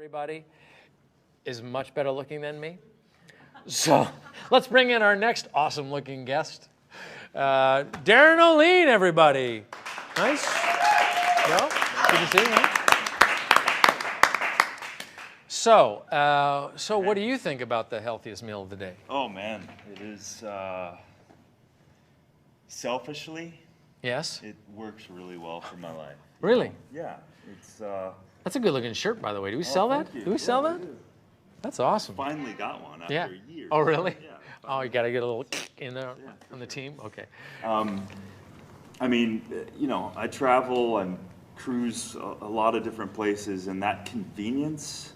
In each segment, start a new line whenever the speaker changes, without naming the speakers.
everybody is much better looking than me. So let's bring in our next awesome looking guest. Darin Olien, everybody. Nice. Well, good to see you. So what do you think about the healthiest meal of the day?
Oh man, it is selfishly.
Yes.
It works really well for my life.
Really?
Yeah. It's.
That's a good looking shirt, by the way. Do we sell that?
Thank you.
Do we sell that?
We do.
That's awesome.
Finally got one after years.
Oh, really?
Yeah.
Oh, you got to get a little in there on the team? Okay.
I mean, I travel and cruise a lot of different places, and that convenience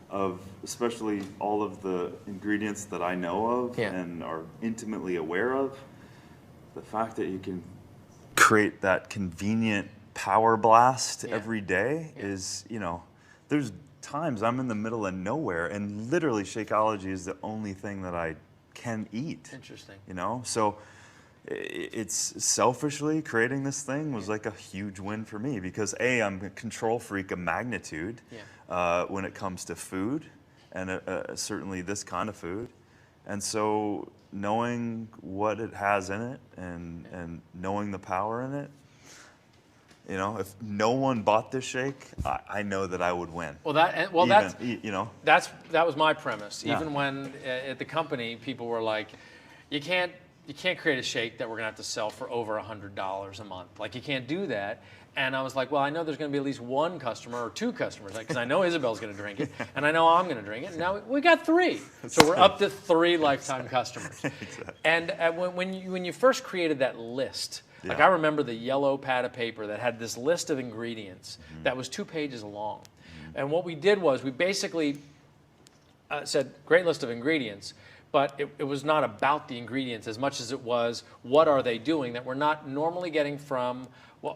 of especially all of the ingredients that I know of and are intimately aware of, the fact that you can create that convenient power blast every day is, there's times I'm in the middle of nowhere and literally Shakeology is the only thing that I can eat.
Interesting.
So it's selfishly creating this thing was like a huge win for me because I'm a control freak of magnitude when it comes to food and certainly this kind of food. And so knowing what it has in it and knowing the power in it, if no one bought this shake, I know that I would win.
Well, that was my premise. Even when at the company, people were like, "You can't create a shake that we're gonna have to sell for over $100 a month. Like you can't do that." And I was like, "Well, I know there's gonna be at least one customer or two customers, because I know Isabel's gonna drink it, and I know I'm gonna drink it. And now we got 3, so we're up to 3 lifetime customers."
Exactly.
And when you first created that list. Like I remember the yellow pad of paper that had this list of ingredients that was 2 pages long. And what we did was we basically said, great list of ingredients, but it was not about the ingredients as much as it was what are they doing that we're not normally getting from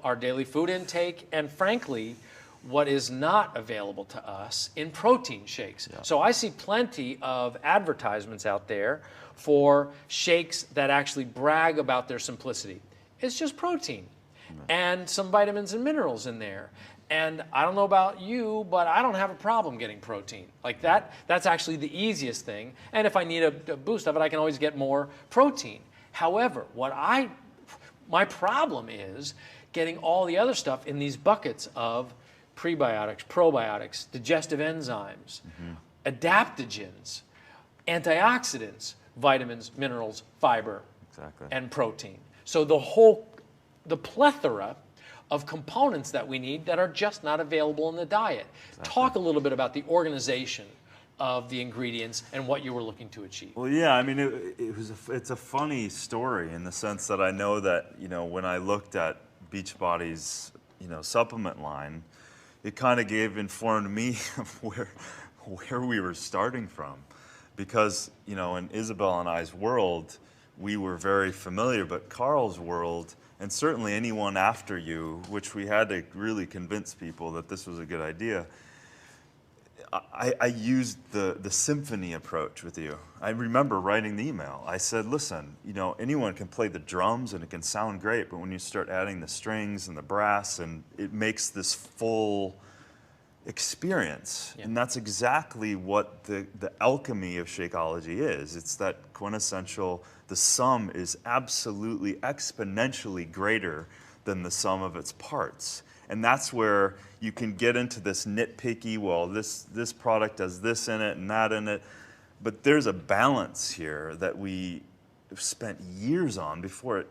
our daily food intake and frankly, what is not available to us in protein shakes. Yeah. So I see plenty of advertisements out there for shakes that actually brag about their simplicity. It's just protein and some vitamins and minerals in there. And I don't know about you, but I don't have a problem getting protein. Like that's actually the easiest thing. And if I need a boost of it, I can always get more protein. However, my problem is getting all the other stuff in these buckets of prebiotics, probiotics, digestive enzymes, adaptogens, antioxidants, vitamins, minerals, fiber, and protein. So the plethora of components that we need that are just not available in the diet. Exactly. Talk a little bit about the organization of the ingredients and what you were looking to achieve.
Well, yeah, I mean, it's a funny story in the sense that I know that, when I looked at Beachbody's, supplement line, it kind of informed me of where we were starting from. Because, in Isabel and I's world, we were very familiar, but Carl's world, and certainly anyone after you, which we had to really convince people that this was a good idea, I used the symphony approach with you. I remember writing the email. I said, listen, anyone can play the drums and it can sound great, but when you start adding the strings and the brass, and it makes this full experience. And that's exactly what the alchemy of Shakeology is. It's that quintessential, the sum is absolutely exponentially greater than the sum of its parts. And that's where you can get into this nitpicky, well, this product does this in it and that in it. But there's a balance here that we spent years on before it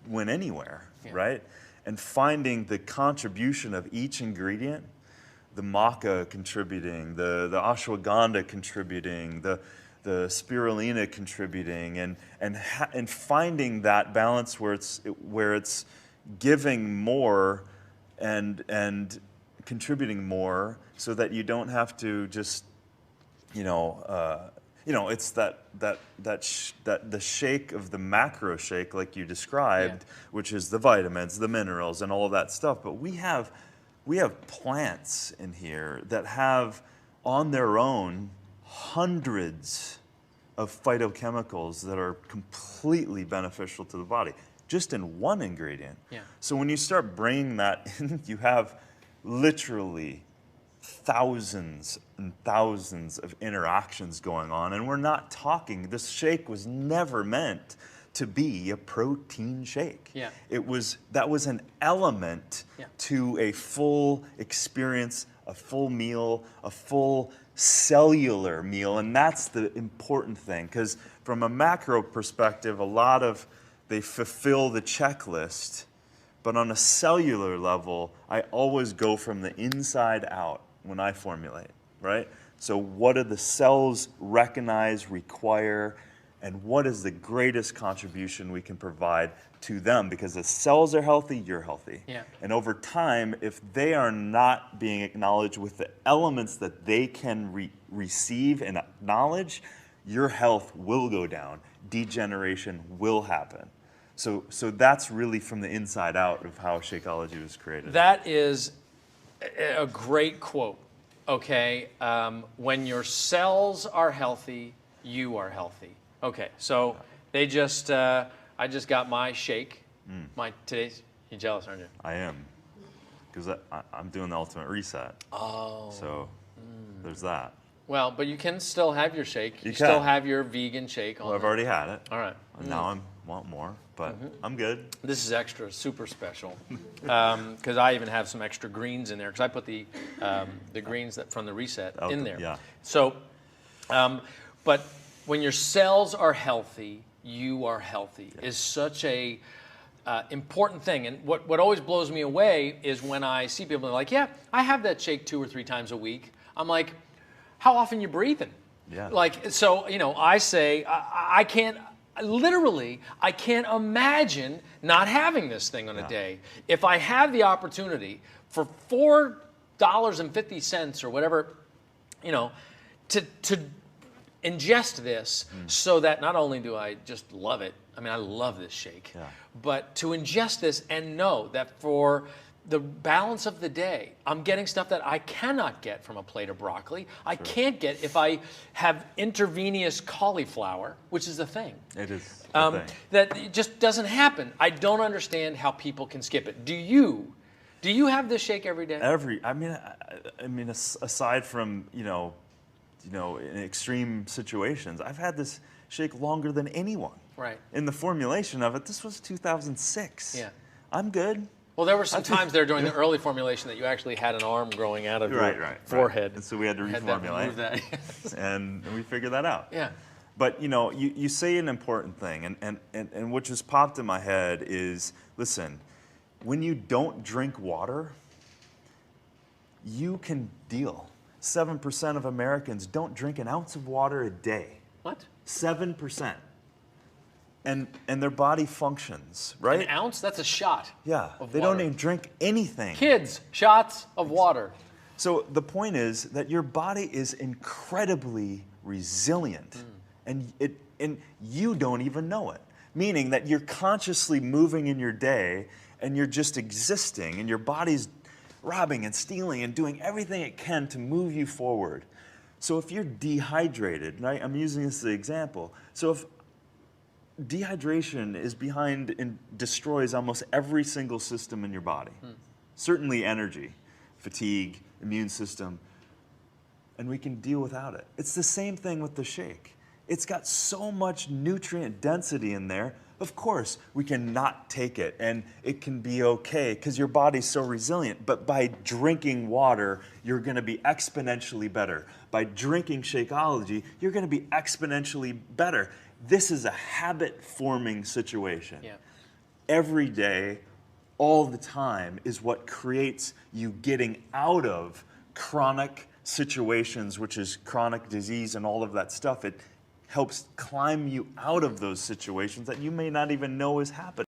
went anywhere, right? And finding the contribution of each ingredient, the maca contributing, the ashwagandha contributing, the spirulina contributing, and finding that balance where it's giving more and contributing more, so that you don't have to just it's the shake of the macro shake like you described, which is the vitamins, the minerals, and all of that stuff. But we have plants in here that have on their own hundreds of phytochemicals that are completely beneficial to the body, just in one ingredient. So when you start bringing that in, you have literally thousands and thousands of interactions going on, and we're not talking, this shake was never meant to be a protein shake.
Yeah.
That was an element
Yeah.
to a full experience, a full meal, a full cellular meal, and that's the important thing, because from a macro perspective, they fulfill the checklist, but on a cellular level, I always go from the inside out when I formulate, right? So what do the cells recognize, require, and what is the greatest contribution we can provide to them? Because the cells are healthy, you're healthy.
Yeah.
And over time, if they are not being acknowledged with the elements that they can receive and acknowledge, your health will go down. Degeneration will happen. So that's really from the inside out of how Shakeology was created.
That is a great quote, okay? When your cells are healthy, you are healthy. Okay, so I just got my shake. You're jealous, aren't you?
I am, because I'm doing the ultimate reset.
Oh.
So there's that.
Well, but you can still have your shake. You
can.
still have your vegan shake on.
Well, I've already had it.
All right.
And now I want more, but I'm good.
This is extra, super special, because I even have some extra greens in there, because I put the greens from the reset in there.
Yeah.
So, but when your cells are healthy, you are healthy. Is such a important thing. And what always blows me away is when I see people that are like, yeah, I have that shake 2 or 3 times a week. I'm like, how often you breathing?
Yeah.
Like, so, I say, I can't imagine not having this thing on a day. If I have the opportunity for $4.50 or whatever, to ingest this, so that not only do I just love it, I mean, I love this shake, but to ingest this and know that for the balance of the day, I'm getting stuff that I cannot get from a plate of broccoli. I can't get if I have intravenous cauliflower, which is a thing.
It is a thing.
That it just doesn't happen. I don't understand how people can skip it. Do you? Do you have this shake every day?
I mean, aside from in extreme situations, I've had this shake longer than anyone.
Right.
In the formulation of it, this was 2006.
Yeah.
I'm good.
Well, there were some times there during the early formulation that you actually had an arm growing out of your forehead.
And so we had to reformulate.
That.
and we figured that out.
Yeah.
But you say an important thing, and what just popped in my head is, listen, when you don't drink water, you can deal. 7% of Americans don't drink an ounce of water a day.
What?
7%. And their body functions, right?
An ounce? That's a shot.
Yeah.
Of
They
water.
don't even drink anything.
Kids, shots of water.
So the point is that your body is incredibly resilient, and you don't even know it. Meaning that you're consciously moving in your day, and you're just existing, and your body's robbing and stealing and doing everything it can to move you forward. So if you're dehydrated, right? I'm using this as an example. So if dehydration is behind and destroys almost every single system in your body. Certainly energy, fatigue, immune system, and we can deal without it. It's the same thing with the shake. It's got so much nutrient density in there. Of course, we can not take it, and it can be okay because your body's so resilient. But by drinking water, you're going to be exponentially better. By drinking Shakeology, you're going to be exponentially better. This is a habit-forming situation.
Yeah.
Every day, all the time, is what creates you getting out of chronic situations, which is chronic disease and all of that stuff. It helps climb you out of those situations that you may not even know is happening.